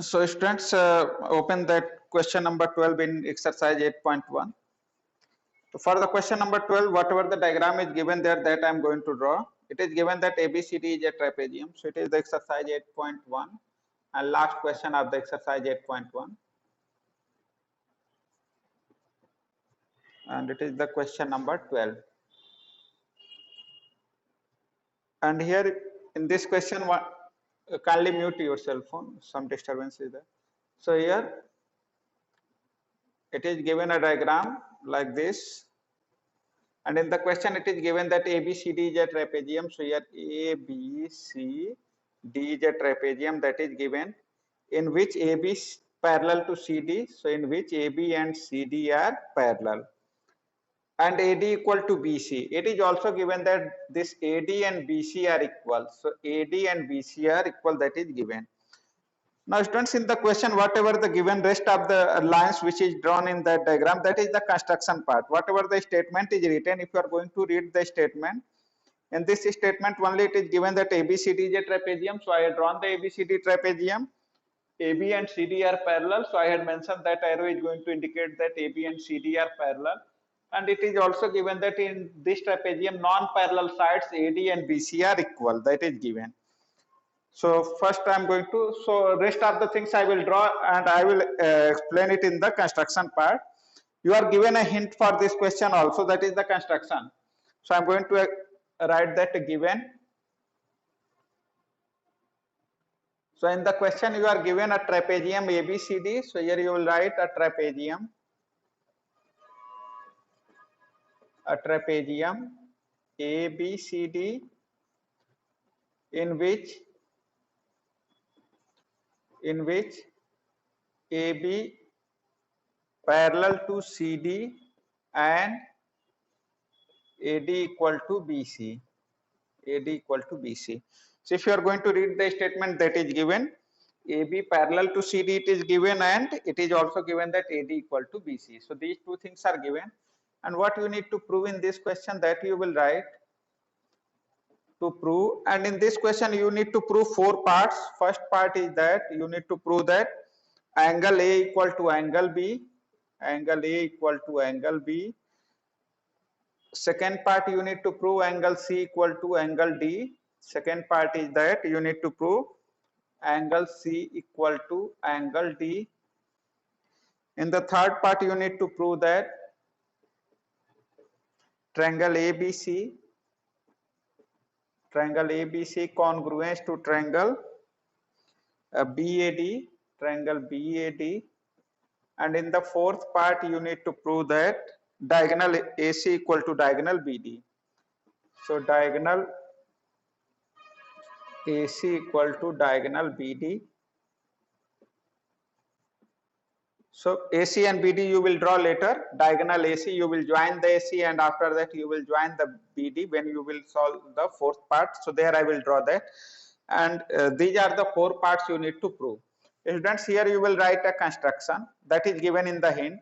So students, open that question number 12 in exercise 8.1. So for the question number 12, whatever the diagram is given there, that I am going to draw. It is given that ABCD is a trapezium. So it is the exercise 8.1 and last question of the exercise 8.1. And it is the question number 12. And here in this question, kindly mute your cell phone, some disturbance is there. So here it is given a diagram like this. And in the question, it is given that ABCD is a trapezium. So here ABCD is a trapezium that is given, in which AB is parallel to CD. So in which AB and CD are parallel, and AD equal to BC. It is also given that this AD and BC are equal. So AD and BC are equal, that is given. Now students, in the question, whatever the given rest of the lines which is drawn in that diagram, that is the construction part. Whatever the statement is written, if you are going to read the statement, in this statement only it is given that ABCD is a trapezium. So I had drawn the ABCD trapezium. AB and CD are parallel. So I had mentioned that arrow is going to indicate that AB and CD are parallel. And it is also given that in this trapezium, non-parallel sides AD and BC are equal. That is given. So first I am going to, so rest of the things I will draw and I will explain it in the construction part. You are given a hint for this question also, that is the construction. So I am going to write that given. So in the question you are given a trapezium ABCD. So here you will write a trapezium ABCD in which AB parallel to CD and AD equal to BC. So if you are going to read the statement, that is given AB parallel to CD, it is given, and it is also given that AD equal to BC. So these two things are given, and what you need to prove in this question, that you will write to prove. And in this question you need to prove 4 parts. First part is that you need to prove that angle A equal to angle B. Second part, you need to prove angle C equal to angle D. Second part is that you need to prove angle C equal to angle D. In the third part, you need to prove that triangle ABC congruence to triangle BAD, and in the fourth part you need to prove that diagonal AC equal to diagonal BD. So diagonal AC equal to diagonal BD. So AC and BD you will draw later. Diagonal AC you will join the AC, and after that you will join the BD when you will solve the fourth part. So there I will draw that, and these are the 4 parts you need to prove. Students, here you will write a construction that is given in the hint.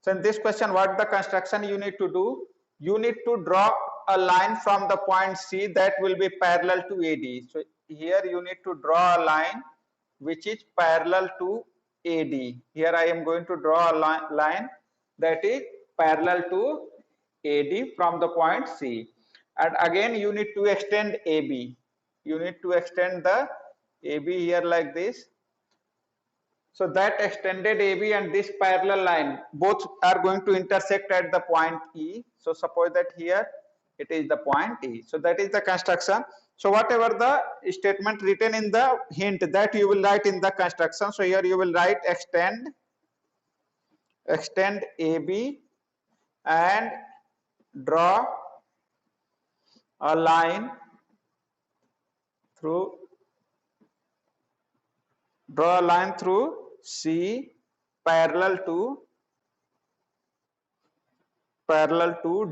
So in this question, what the construction you need to do? You need to draw a line from the point C that will be parallel to AD. So here you need to draw a line which is parallel to AD. Here I am going to draw a line that is parallel to AD from the point C. And again you need to extend AB. You need to extend the AB here like this. So that extended AB and this parallel line both are going to intersect at the point E. So suppose that here it is the point E. So that is the construction. So whatever the statement written in the hint, that you will write in the construction. So here you will write extend AB and draw a line through C parallel to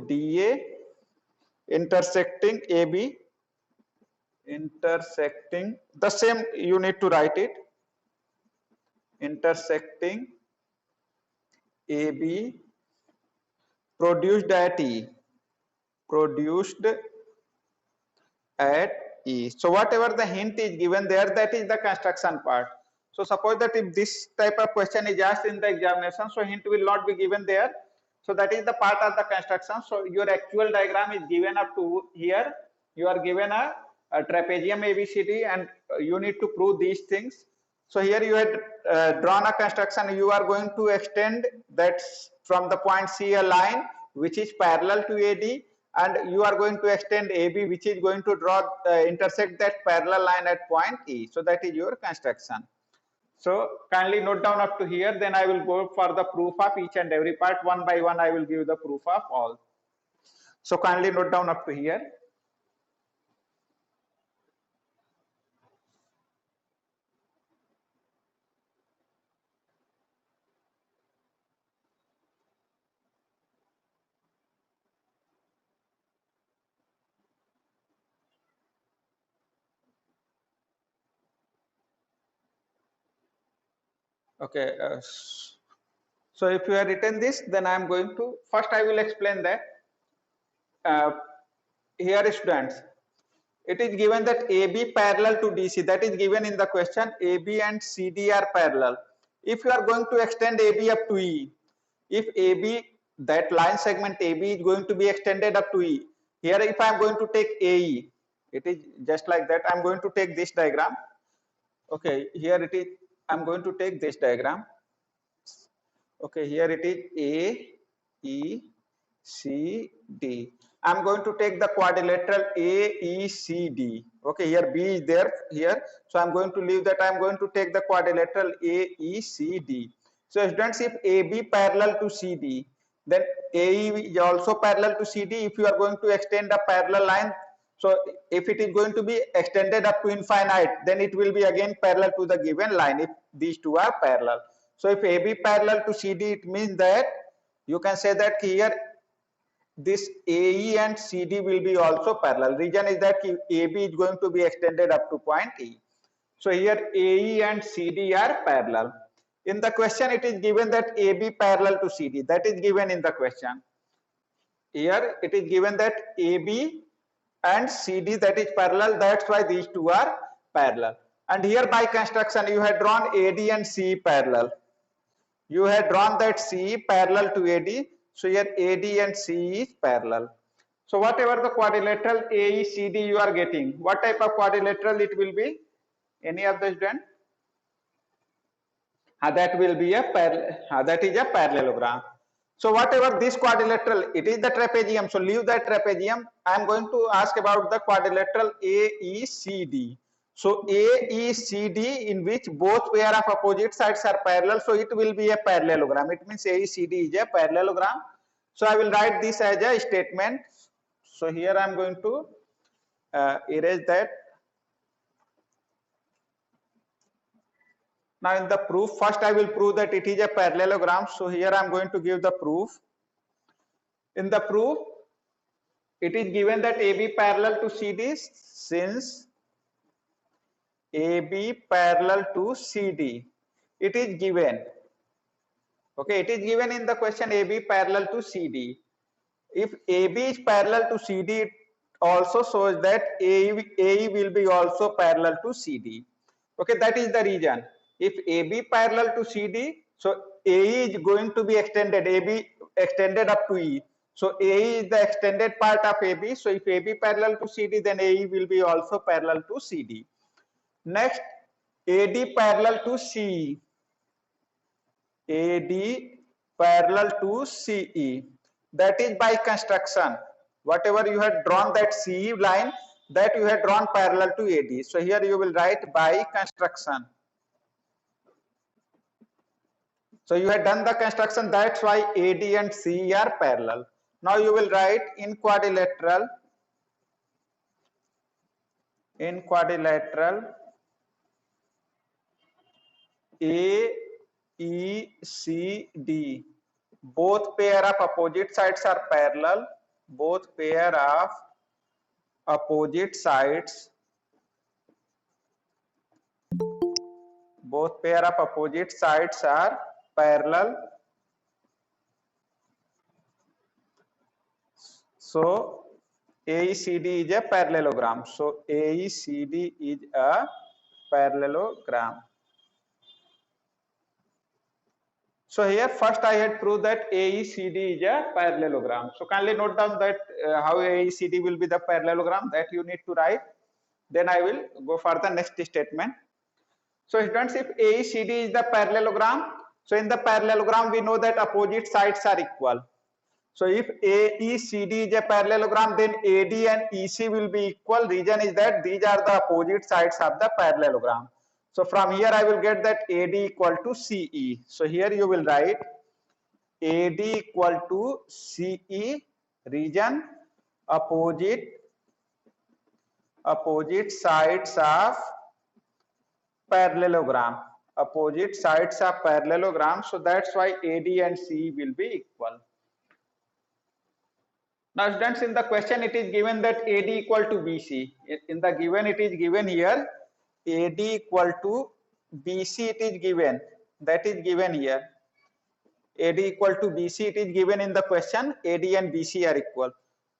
DA intersecting AB, the same you need to write it, intersecting AB produced at E. So whatever the hint is given there, that is the construction part. So suppose that if this type of question is asked in the examination, so hint will not be given there. So that is the part of the construction. So your actual diagram is given up to here. You are given a trapezium ABCD and you need to prove these things. So here you had drawn a construction. You are going to extend that from the point C a line which is parallel to AD, and you are going to extend AB which is going to draw intersect that parallel line at point E. So that is your construction. So kindly note down up to here, then I will go for the proof of each and every part. One by one I will give the proof of all. So kindly note down up to here. Okay, so if you have written this, then I am going to, first I will explain that. Here students, it is given that AB parallel to DC, that is given in the question. AB and CD are parallel. If you are going to extend AB up to E, if AB, that line segment AB is going to be extended up to E, here if I am going to take AE, it is just like that. I am going to take this diagram. Okay, here it is, I am going to take this diagram. Okay, here it is A, E, C, D. I'm going to take the quadrilateral A, E, C, D. Okay, here B is there here. So I'm going to leave that. I'm going to take the quadrilateral A, E, C, D. So students, if AB parallel to CD, then AE is also parallel to CD. If you are going to extend a parallel line, so if it is going to be extended up to infinite, then it will be again parallel to the given line if these two are parallel. So if AB parallel to CD, it means that you can say that here this AE and CD will be also parallel. Reason is that AB is going to be extended up to point E. So here AE and CD are parallel. In the question it is given that AB parallel to CD, that is given in the question. Here it is given that AB and CD, that is parallel, that's why these two are parallel. And here by construction you had drawn AD and C parallel. You had drawn that C parallel to AD. So here AD and C is parallel. So whatever the quadrilateral AECD you are getting, what type of quadrilateral it will be? Any of the student? That will be a parallel. That is a parallelogram. So whatever this quadrilateral, it is the trapezium. So leave that trapezium. I am going to ask about the quadrilateral AECD. So AECD, in which both pair of opposite sides are parallel, so it will be a parallelogram. It means AECD is a parallelogram. So I will write this as a statement. So here I am going to erase that. Now in the proof, first I will prove that it is a parallelogram. So here I am going to give the proof. In the proof, it is given that AB parallel to CD, since AB parallel to CD, it is given. Okay, it is given in the question AB parallel to CD. If AB is parallel to CD, it also shows that AE will be also parallel to CD. Okay, that is the reason. If AB parallel to CD, so AE is going to be extended, AB extended up to E. So AE is the extended part of AB. So if AB parallel to CD, then AE will be also parallel to CD. Next, AD parallel to CE. AD parallel to CE. That is by construction. Whatever you had drawn that CE line, that you had drawn parallel to AD. So here you will write by construction. So you had done the construction, that's why AD and CE are parallel. Now you will write in quadrilateral AECD, both pair of opposite sides are parallel. Both pair of opposite sides are parallel. So AECD is a parallelogram. So AECD is a parallelogram. So here first I had proved that AECD is a parallelogram. So kindly note down that how AECD will be the parallelogram, that you need to write. Then I will go for the next statement. So students, if AECD is the parallelogram, so in the parallelogram we know that opposite sides are equal. So if AECD is a parallelogram, then AD and EC will be equal. Reason is that these are the opposite sides of the parallelogram. So from here I will get that AD equal to CE. So here you will write AD equal to CE, region opposite sides of parallelogram. Opposite sides of parallelogram. So that's why AD and CE will be equal. Now students, in the question it is given that AD equal to BC. In the given it is given here AD equal to BC, it is given, that is given here. AD equal to BC, it is given in the question. AD and BC are equal.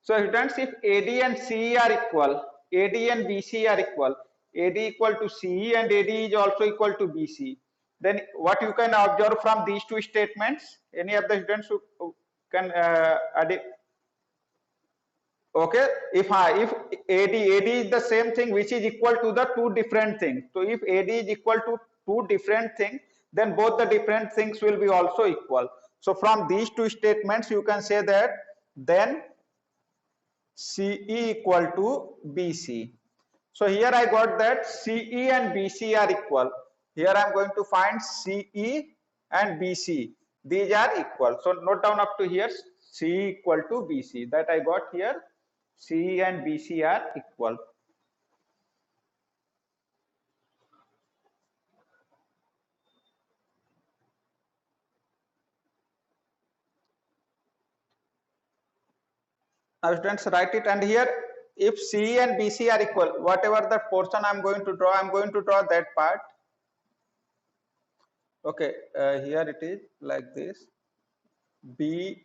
So students, if AD and CE are equal, AD and BC are equal, AD equal to CE and AD is also equal to BC, then what you can observe from these two statements? Any of the students who can add it? Okay, if AD is the same thing which is equal to the two different things. So if AD is equal to two different things, then both the different things will be also equal. So from these two statements you can say that then CE equal to BC. So here I got that CE and BC are equal. Here I am going to find CE and BC. These are equal. So note down up to here CE equal to BC. That I got here. CE and BC are equal. Now students, write it, and here if CE and BC are equal, whatever the portion I am going to draw, I am going to draw that part. Okay, here it is like this. BEC.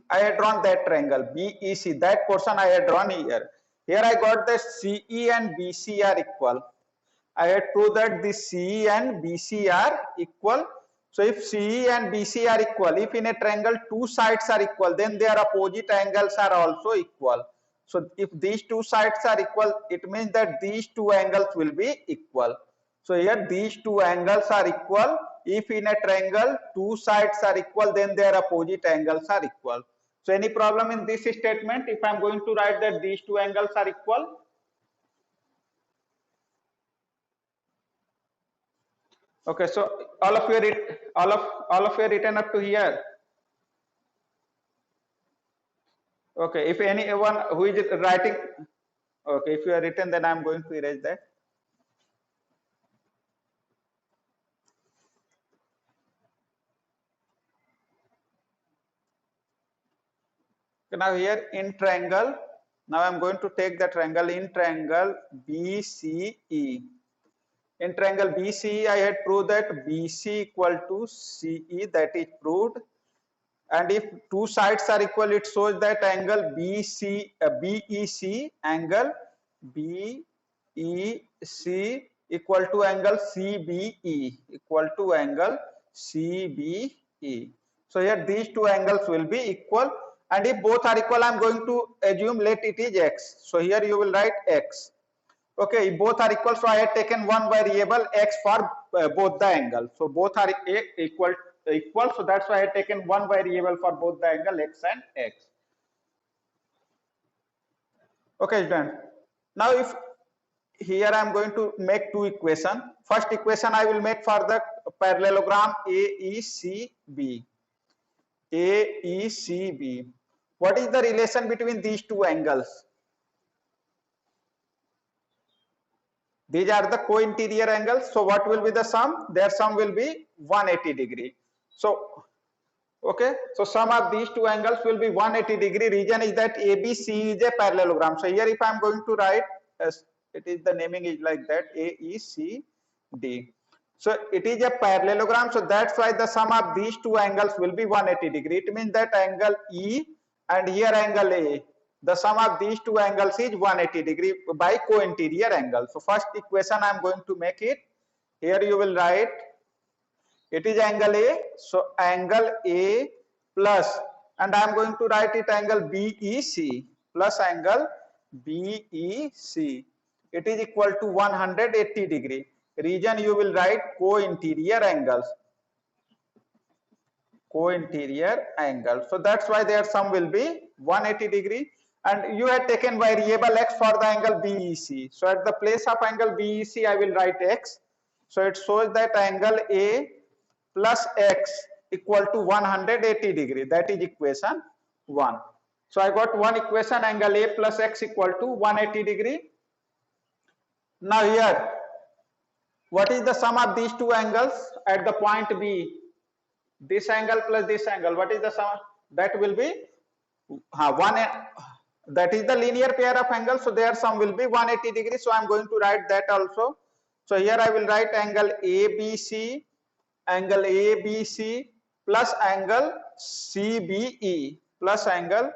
I had drawn that triangle BEC. That portion I had drawn here. Here I got the CE and BC are equal. I had proved that the CE and BC are equal. So if CE and BC are equal, if in a triangle two sides are equal, then their opposite angles are also equal. So if these two sides are equal, it means that these two angles will be equal. So here these two angles are equal. If in a triangle two sides are equal, then their opposite angles are equal. So any problem in this statement if I am going to write that these two angles are equal? Okay, so all of you written up to here. Okay, if anyone who is writing, okay, if you are written, then I am going to erase that. Now here in triangle, now I am going to take the triangle in triangle BCE. In triangle BCE, I had proved that BC equal to CE, that is proved. And if two sides are equal, it shows that angle BEC, angle BEC equal to angle CBE, equal to angle CBE. So here these two angles will be equal, and if both are equal, I am going to assume let it is x. So here you will write x. Okay, if both are equal, so I have taken one variable x for both the angles. So both are equal, so that's why I have taken one variable for both the angle x and x. Okay, done. Now if here I am going to make two equations. First equation I will make for the parallelogram AECB. AECB. What is the relation between these two angles? These are the co-interior angles. So what will be the sum? Their sum will be 180 degree. So, okay. So sum of these two angles will be 180 degree. Reason is that ABC is a parallelogram. So here if I am going to write, as it is the naming is like that, AECD. So it is a parallelogram. So that's why the sum of these two angles will be 180 degree. It means that angle E and here angle A. the sum of these two angles is 180 degree by co-interior angle. So first equation I am going to make it. Here you will write it is angle A, so angle A plus, and I am going to write it angle BEC plus angle BEC. It is equal to 180 degree. Region you will write co-interior angles. Co-interior angle. So that's why their sum will be 180 degree, and you have taken variable x for the angle BEC. So at the place of angle BEC I will write x. So it shows that angle A plus x equal to 180 degree. That is equation 1. So I got one equation, angle A plus x equal to 180 degree. Now here, what is the sum of these two angles at the point B? This angle plus this angle, what is the sum? That will be that is the linear pair of angles, so their sum will be 180 degrees. So I am going to write that also. So here I will write angle ABC plus angle CBE plus angle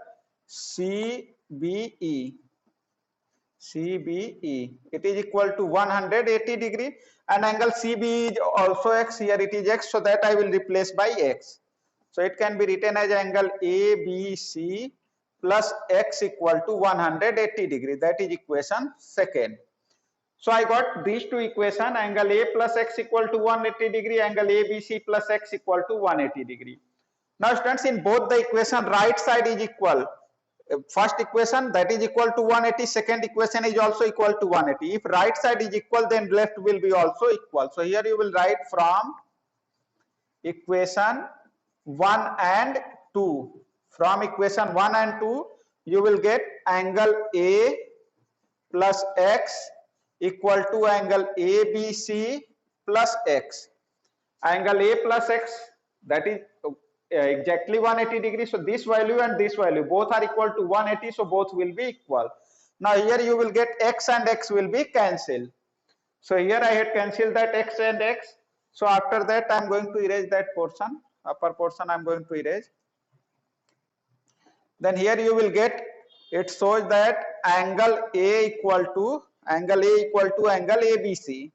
CBE. It is equal to 180 degree, and angle CBE is also x. Here it is x, so that I will replace by x. So it can be written as angle ABC plus x equal to 180 degree. That is equation second. So I got these two equations, angle A plus x equal to 180 degree, angle ABC plus x equal to 180 degree. Now students, in both the equation right side is equal. First equation that is equal to 180, second equation is also equal to 180. If right side is equal, then left will be also equal. So here you will write from equation 1 and 2. From equation 1 and 2, you will get angle A plus x equal to angle ABC plus x. Angle A plus x, that is exactly 180 degrees. So this value and this value both are equal to 180, so both will be equal. Now here you will get x and x will be cancelled. So here I had cancelled that x and x. So after that I am going to erase that portion, upper portion I am going to erase. Then here you will get, it shows that angle A equal to angle ABC,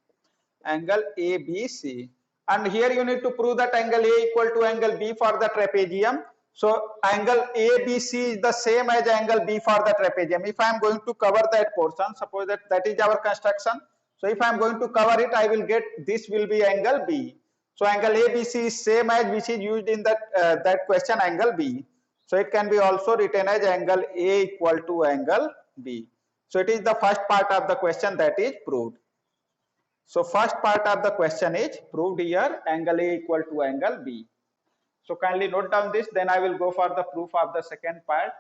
angle ABC. And here you need to prove that angle A equal to angle B for the trapezium. So angle ABC is the same as angle B for the trapezium. If I am going to cover that portion, suppose that is our construction. So if I am going to cover it, I will get this will be angle B. So angle ABC is same as which is used in that question, angle B. So it can be also written as angle A equal to angle B. So it is the first part of the question that is proved. So first part of the question is proved here, angle A equal to angle B. So kindly note down this, then I will go for the proof of the second part.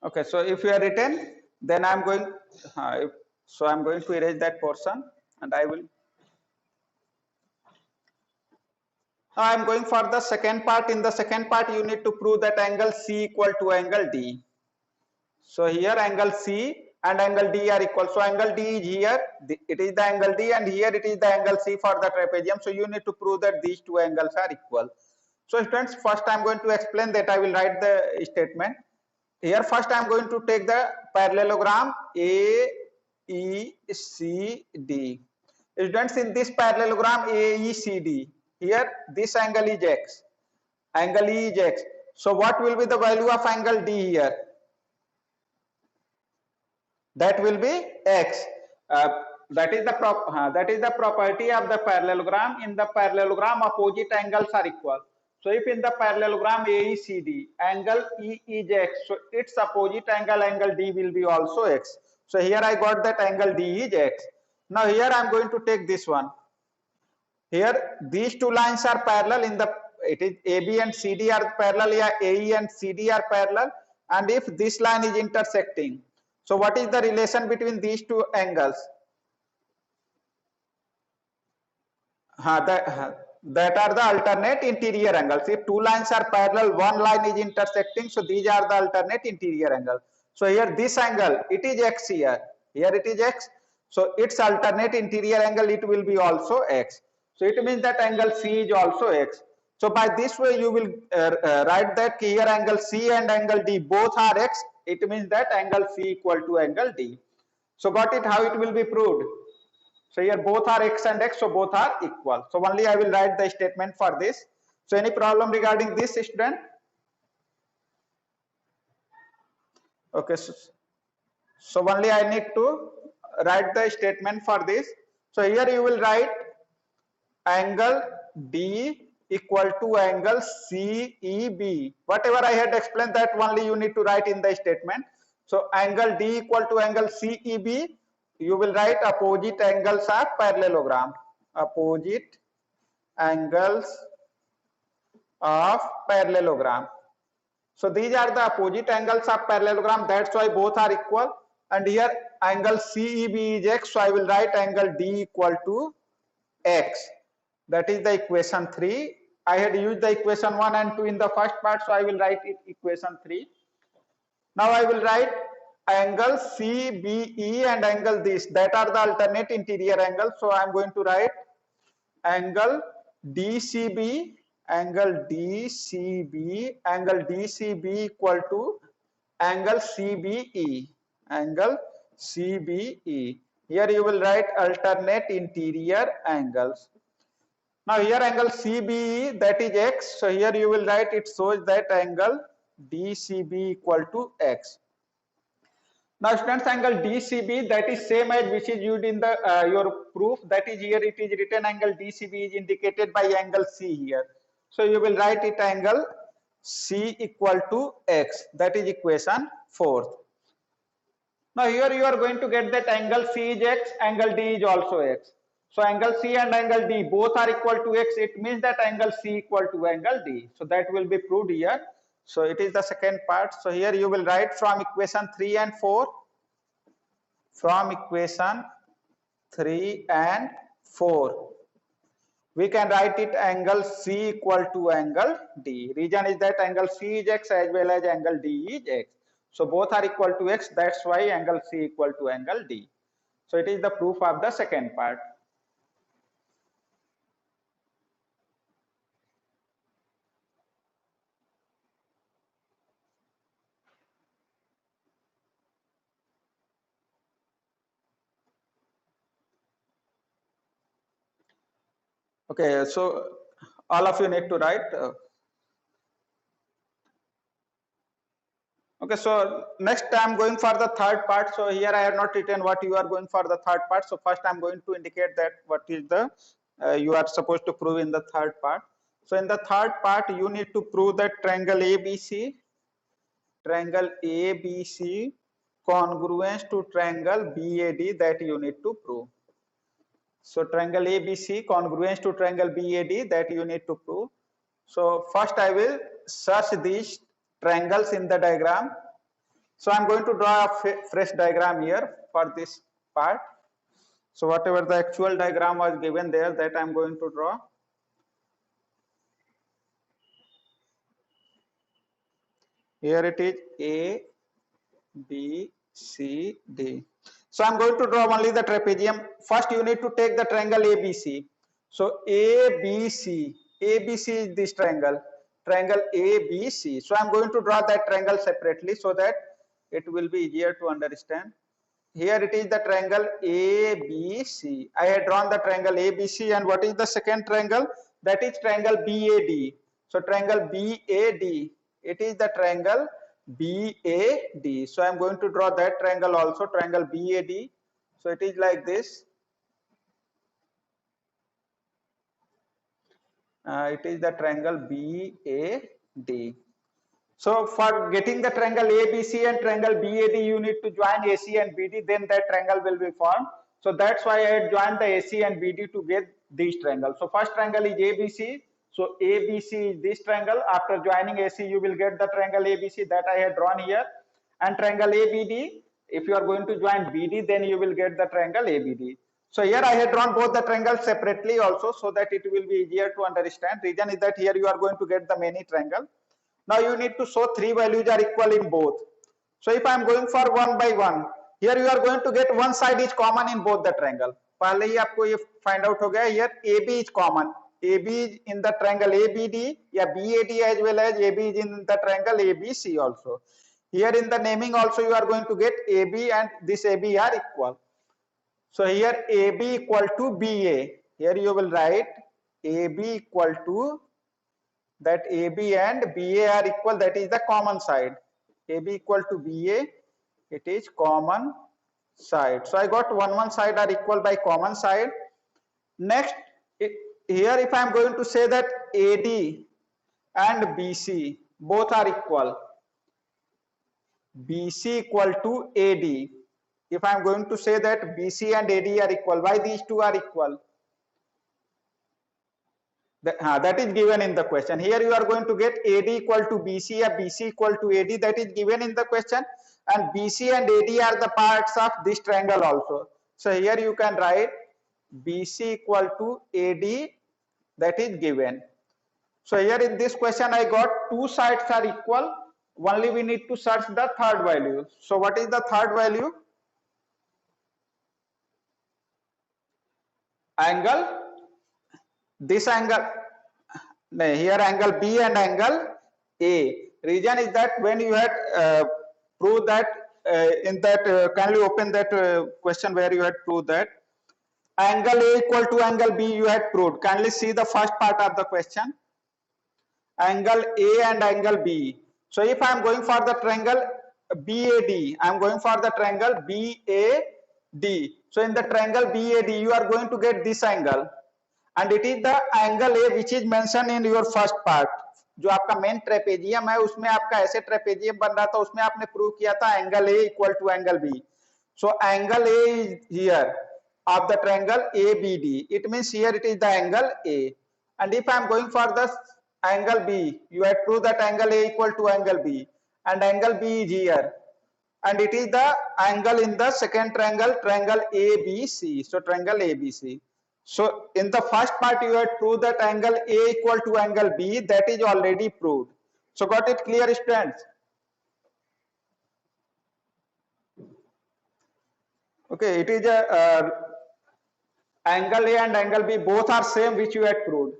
Okay, so if you are written, then I am going, so I am going to erase that portion, and I will. Now I am going for the second part. In the second part, you need to prove that angle C equal to angle D. So here angle C and angle D are equal. So angle D is here, it is the angle D, and here it is the angle C for the trapezium. So you need to prove that these two angles are equal. So students, first I am going to explain that. I will write the statement. Here first I am going to take the parallelogram AECD. Students, in this parallelogram AECD, here this angle is x, angle E is x. So what will be the value of angle D here? That will be x. That is the property of the parallelogram. In the parallelogram, opposite angles are equal. So if in the parallelogram AECD, angle E is x, so its opposite angle, angle D, will be also x. So here I got that angle D is x. Now here I am going to take this one. Here these two lines are parallel. In the it is AB and CD are parallel, yeah, AE and CD are parallel, and if this line is intersecting, so what is the relation between these two angles? That are the alternate interior angles. If two lines are parallel, one line is intersecting, so these are the alternate interior angles. So here this angle, it is x here, here it is x, so its alternate interior angle, it will be also x. So it means that angle C is also x. So by this way you will write that here angle C and angle D both are x. It means that angle C equal to angle D. So got it, how it will be proved? So here both are x and x, so both are equal. So only I will write the statement for this. So any problem regarding this, student? Okay, so only I need to write the statement for this. So here you will write angle D equal to angle CEB. Whatever I had explained, that only you need to write in the statement. So angle D equal to angle CEB, you will write opposite angles of parallelogram. Opposite angles of parallelogram. So these are the opposite angles of parallelogram, that's why both are equal. And here angle CEB is x, so I will write angle D equal to x. That is the equation 3. I had used the equation 1 and 2 in the first part, so I will write it equation 3. Now I will write angle CBE and angle this, that are the alternate interior angles. So I am going to write angle DCB, angle DCB, angle DCB equal to angle CBE, angle CBE. Here you will write alternate interior angles. Now here angle CBE, that is x, so here you will write, it shows that angle DCB equal to x. Now students, angle DCB, that is same as which is used in the your proof, that is here it is written angle DCB is indicated by angle C here. So you will write it angle C equal to x, that is equation 4. Now here you are going to get that angle C is x, angle D is also x. So angle C and angle D both are equal to x, it means that angle C equal to angle D. So that will be proved here. So it is the second part. So here you will write from equation 3 and 4. From equation 3 and 4. We can write it angle C equal to angle D. Reason is that angle C is x as well as angle D is x. So both are equal to x, that's why angle C equal to angle D. So it is the proof of the second part. Okay, so all of you need to write. Okay, so next I am going for the third part. So here I have not written what you are going for the third part. So first I am going to indicate that what is the you are supposed to prove in the third part. So in the third part you need to prove that triangle ABC congruence to triangle BAD, that you need to prove. So triangle ABC congruence to triangle BAD, that you need to prove. So first I will search these triangles in the diagram. So I'm going to draw a fresh diagram here for this part. So whatever the actual diagram was given there, that I'm going to draw. Here it is A, B, C, D. So I'm going to draw only the trapezium. First you need to take the triangle ABC. So ABC is this triangle ABC. So I'm going to draw that triangle separately so that it will be easier to understand. Here it is the triangle ABC. I had drawn the triangle ABC, and what is the second triangle? That is triangle BAD. So triangle BAD, it is the triangle BAD. So I am going to draw that triangle also, triangle BAD. So it is like this. It is the triangle BAD. So for getting the triangle ABC and triangle BAD, you need to join AC and BD, then that triangle will be formed. So that's why I had joined the AC and BD to get these triangles. So first triangle is ABC. So ABC is this triangle. After joining AC, you will get the triangle ABC that I had drawn here, and triangle ABD. If you are going to join BD, then you will get the triangle ABD. So here I had drawn both the triangles separately also, so that it will be easier to understand. Reason is that here you are going to get the many triangle. Now you need to show three values are equal in both. So if I am going for one by one, here you are going to get one side is common in both the triangle. पहले ही आपको ये find out हो गया. Here AB is common. AB is in the triangle ABD या BAD as well as AB is in the triangle ABC also. Here in the naming also you are going to get AB and this AB are equal. So here AB equal to BA. Here you will write AB equal to that AB and BA are equal, that is the common side. AB equal to BA, it is common side. So I got one side are equal by common side. Next, here if I am going to say that AD and BC both are equal, BC equal to AD. If I am going to say that BC and AD are equal, why these two are equal? That is given in the question. Here you are going to get AD equal to BC or BC equal to AD, that is given in the question, and BC and AD are the parts of this triangle also. So here you can write BC equal to AD, that is given. So here in this question I got two sides are equal, only we need to search the third value. So what is the third value? Angle, this angle, here angle B and angle A. Reason is that when you had proved that in that kindly open that question where you had proved that angle A equal to angle B you had proved. Kindly see the first part of the question, angle A and angle B. So if I am going for the triangle BAD, I am going for the triangle BAD. So in the triangle BAD you are going to get this angle, and it is the angle A which is mentioned in your first part. जो आपका main trapezium है उसमें आपका ऐसे trapezium बन रहा था, उसमें आपने प्रूव किया था angle A equal to angle B. So angle A is here of the triangle ABD. It means here it is the angle A. And if I am going for the angle B, you have proved that angle A equal to angle B, and angle B is here, and it is the angle in the second triangle, triangle ABC. So triangle ABC. So in the first part you had proved that angle A equal to angle B, that is already proved. So got it clear, students? Okay, it is a angle A and angle B both are same which you had proved.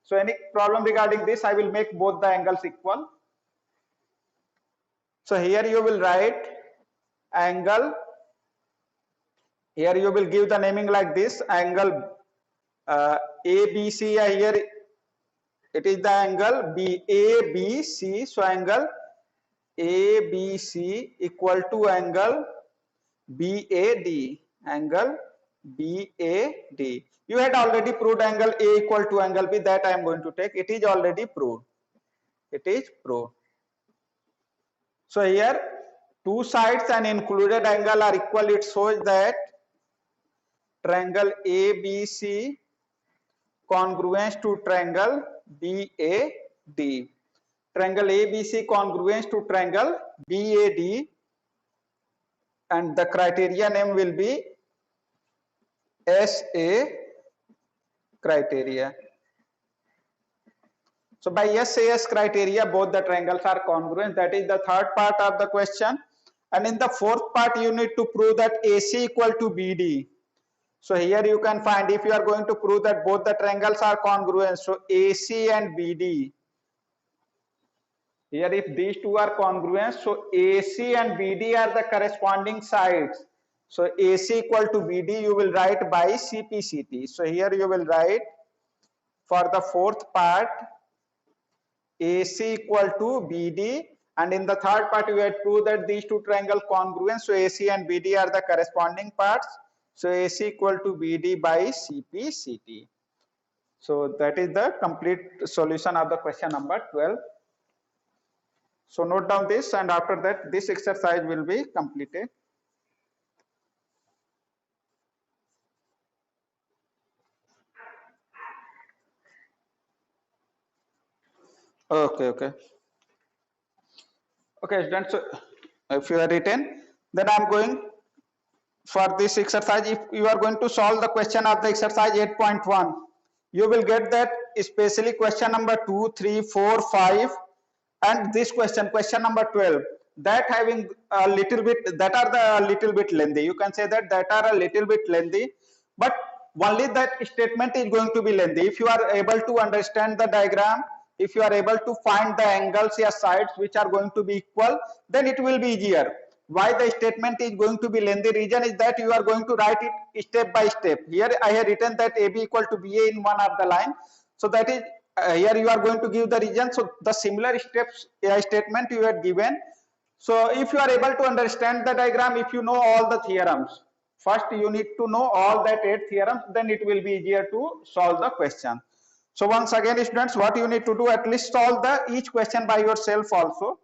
So any problem regarding this, I will make both the angles equal. So here you will write angle, here you will give the naming like this, angle ABC, here it is the angle ABC. So angle ABC equal to angle BAD, angle BAD. You had already proved angle A equal to angle B, that I am going to take. It is already proved. It is proved. So here two sides and included angle are equal. It shows that triangle ABC congruence to triangle BAD. Triangle ABC congruence to triangle BAD, and the criteria name will be SA criteria. So by SAS criteria both the triangles are congruent. That is the third part of the question. And in the fourth part you need to prove that AC equal to BD. So here you can find, if you are going to prove that both the triangles are congruent, so AC and BD, here if these two are congruent, so AC and BD are the corresponding sides. So AC equal to BD you will write by CPCT. So here you will write for the fourth part AC equal to BD, and in the third part you have proved that these two triangles congruent, so AC and BD are the corresponding parts. So AC equal to BD by CPCT. So that is the complete solution of the question number 12. So note down this, and after that this exercise will be completed. Okay, okay. Okay, students, so if you are written, then I'm going for this exercise. If you are going to solve the question of the exercise 8.1, you will get that especially question number 2, 3, 4, 5, and this question number 12, that having a little bit, that are the little bit lengthy. You can say that are a little bit lengthy, but only that statement is going to be lengthy. If you are able to understand the diagram, if you are able to find the angles or sides which are going to be equal, then it will be easier. Why the statement is going to be lengthy? Reason is that you are going to write it step by step. Here I have written that AB equal to BA in one of the line. So that is here you are going to give the region. So the similar steps statement you had given. So if you are able to understand the diagram, if you know all the theorems, first you need to know all that 8 theorems, then it will be easier to solve the question. So once again, students, what you need to do, at least solve the each question by yourself also,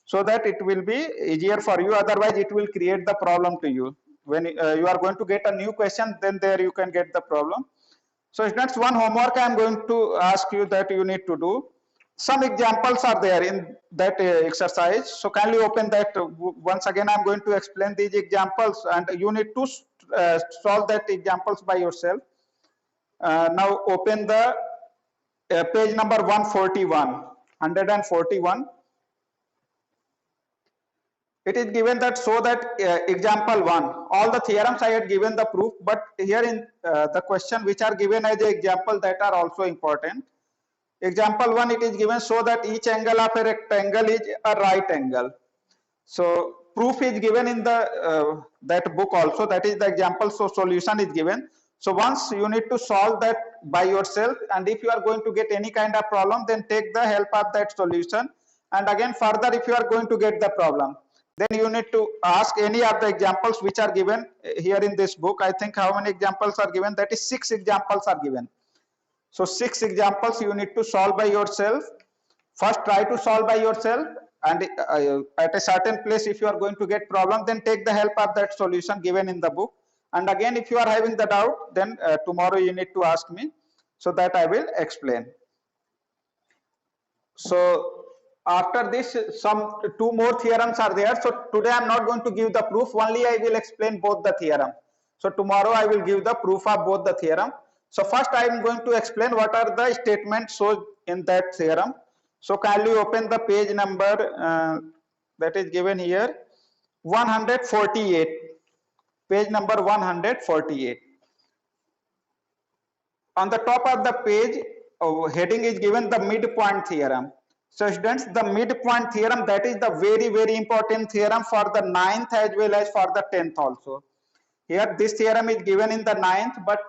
so that it will be easier for you. Otherwise it will create the problem to you. When you are going to get a new question, then there you can get the problem. So students, one homework I am going to ask you that you need to do. Some examples are there in that exercise. So kindly open that. Once again, I am going to explain these examples, and you need to solve that examples by yourself. Now open the page number 141, 141. It is given that so that example 1, all the theorems I had given the proof, but here in the question which are given as an example, that are also important. Example 1, it is given so that each angle of a rectangle is a right angle. So proof is given in the that book also, that is the example. So solution is given. So once you need to solve that by yourself, and if you are going to get any kind of problem, then take the help of that solution. And again further, if you are going to get the problem, then you need to ask any of the examples which are given here in this book. I think how many examples are given? That is 6 examples are given. So 6 examples you need to solve by yourself. First try to solve by yourself, and at a certain place if you are going to get problem, then take the help of that solution given in the book. And again if you are having the doubt, then tomorrow you need to ask me, so that I will explain. So after this, some 2 more theorems are there. So today I am not going to give the proof, only I will explain both the theorem. So tomorrow I will give the proof of both the theorem. So first I am going to explain what are the statements shown in that theorem. So kindly open the page number that is given here, 148, page number 148. On the top of the page, heading is given the midpoint theorem. So students, the midpoint theorem, that is the very important theorem for the 9th as well as for the 10th also. Here this theorem is given in the 9th, but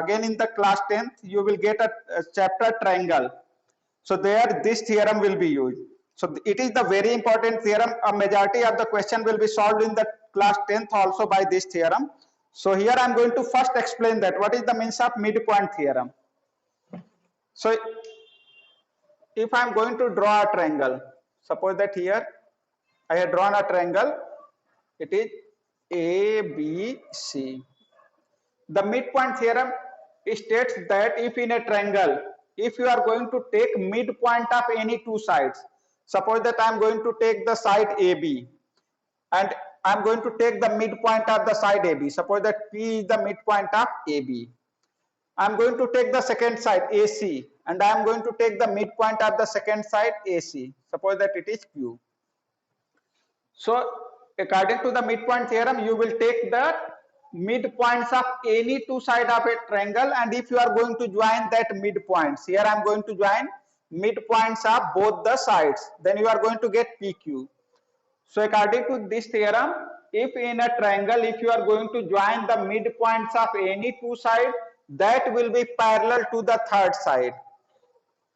again in the class 10th you will get a chapter triangle. So there this theorem will be used. So it is the very important theorem. A majority of the question will be solved in the class 10th also by this theorem. So here I am going to first explain that what is the means of midpoint theorem. So if I am going to draw a triangle, suppose that here I have drawn a triangle, it is ABC. The midpoint theorem states that if in a triangle, if you are going to take midpoint of any 2 sides, suppose that I am going to take the side AB, and I am going to take the midpoint of the side AB. Suppose that P is the midpoint of AB. I am going to take the second side AC, and I am going to take the midpoint of the second side AC. Suppose that it is Q. So according to the midpoint theorem, you will take the midpoints of any 2 sides of a triangle, and if you are going to join that midpoints, here I am going to join midpoints of both the sides, then you are going to get PQ. So according to this theorem, if in a triangle, if you are going to join the midpoints of any 2 sides, that will be parallel to the third side.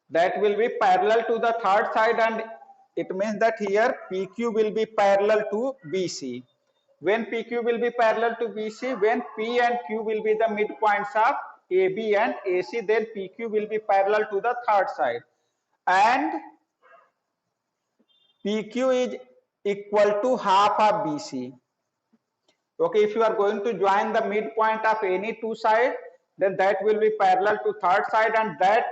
That will be parallel to the third side, and it means that here PQ will be parallel to BC. When PQ will be parallel to BC, when P and Q will be the midpoints of AB and AC, then PQ will be parallel to the third side. And PQ is equal to half of BC. Okay, if you are going to join the midpoint of any 2 sides, then that will be parallel to third side, and that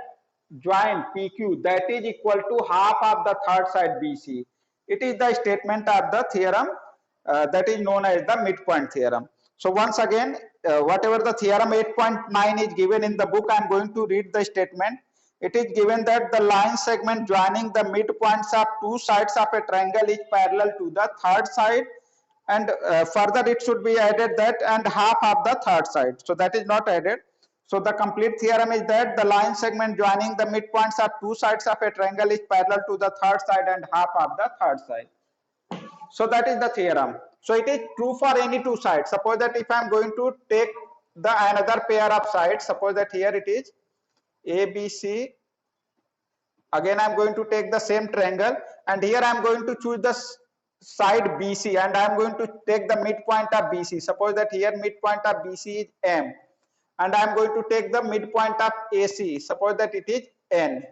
join PQ that is equal to half of the third side BC. It is the statement of the theorem that is known as the midpoint theorem. So once again, whatever the theorem 8.9 is given in the book, I am going to read the statement. It is given that the line segment joining the midpoints of two sides of a triangle is parallel to the third side, and further it should be added that and half of the third side. So that is not added. So the complete theorem is that the line segment joining the midpoints of two sides of a triangle is parallel to the third side and half of the third side. So that is the theorem. So it is true for any two sides. Suppose that if I am going to take the another pair of sides, suppose that here it is ABC. Again I am going to take the same triangle, and here I am going to choose the side BC, and I am going to take the midpoint of BC. Suppose that here midpoint of BC is M, and I am going to take the midpoint of AC. Suppose that it is N.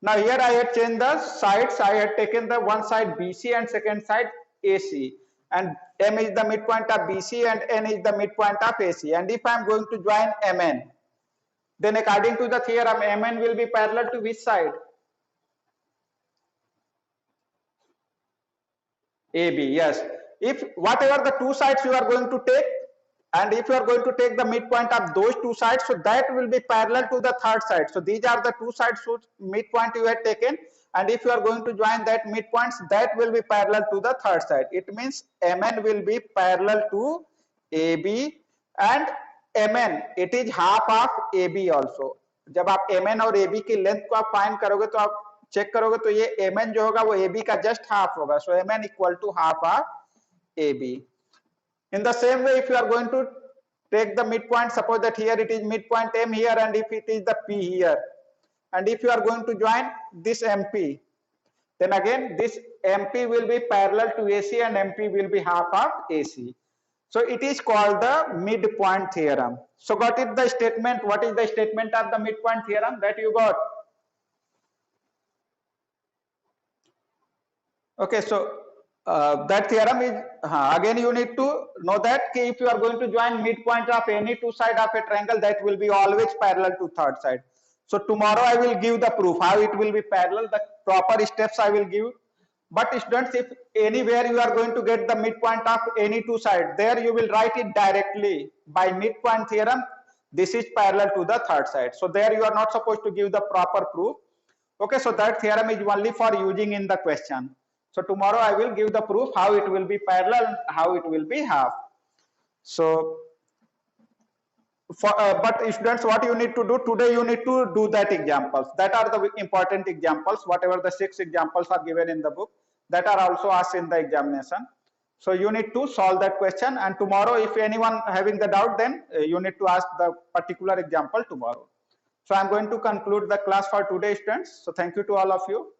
Now here I had changed the sides. I had taken the one side BC and second side AC, and M is the midpoint of BC and N is the midpoint of AC. And if I am going to join MN, then according to the theorem, MN will be parallel to which side? AB. Yes. If whatever the two sides you are going to take, and if you are going to take the midpoint of those two sides, so that will be parallel to the third side. So these are the two sides whose midpoint you have taken, and if you are going to join that midpoints, that will be parallel to the third side. It means MN will be parallel to AB, and MN it is half of AB also. जब आप MN और AB की length को आप find करोगे तो आप check करोगे तो ये MN जो होगा वो AB का जस्ट हाफ होगा. So MN equal to half of AB. In the same way, if you are going to take the midpoint, suppose that here it is midpoint M here, and if it is the P here, and if you are going to join this MP, then again this MP will be parallel to AC and MP will be half of AC. So it is called the midpoint theorem. So got it the statement? What is the statement of the midpoint theorem that you got? Okay, so that theorem is again you need to know that if you are going to join midpoint of any two side of a triangle, that will be always parallel to third side. So tomorrow I will give the proof how it will be parallel. The proper steps I will give. But students, if anywhere you are going to get the midpoint of any two sides, there you will write it directly by midpoint theorem. This is parallel to the third side. So there you are not supposed to give the proper proof. Okay, so that theorem is only for using in the question. So tomorrow I will give the proof how it will be parallel and how it will be half. So, but students, what you need to do today, you need to do that examples. That are the important examples. Whatever the 6 examples are given in the book, that are also asked in the examination. So you need to solve that question. And tomorrow, if anyone having the doubt, then you need to ask the particular example tomorrow. So I'm going to conclude the class for today, students. So thank you to all of you.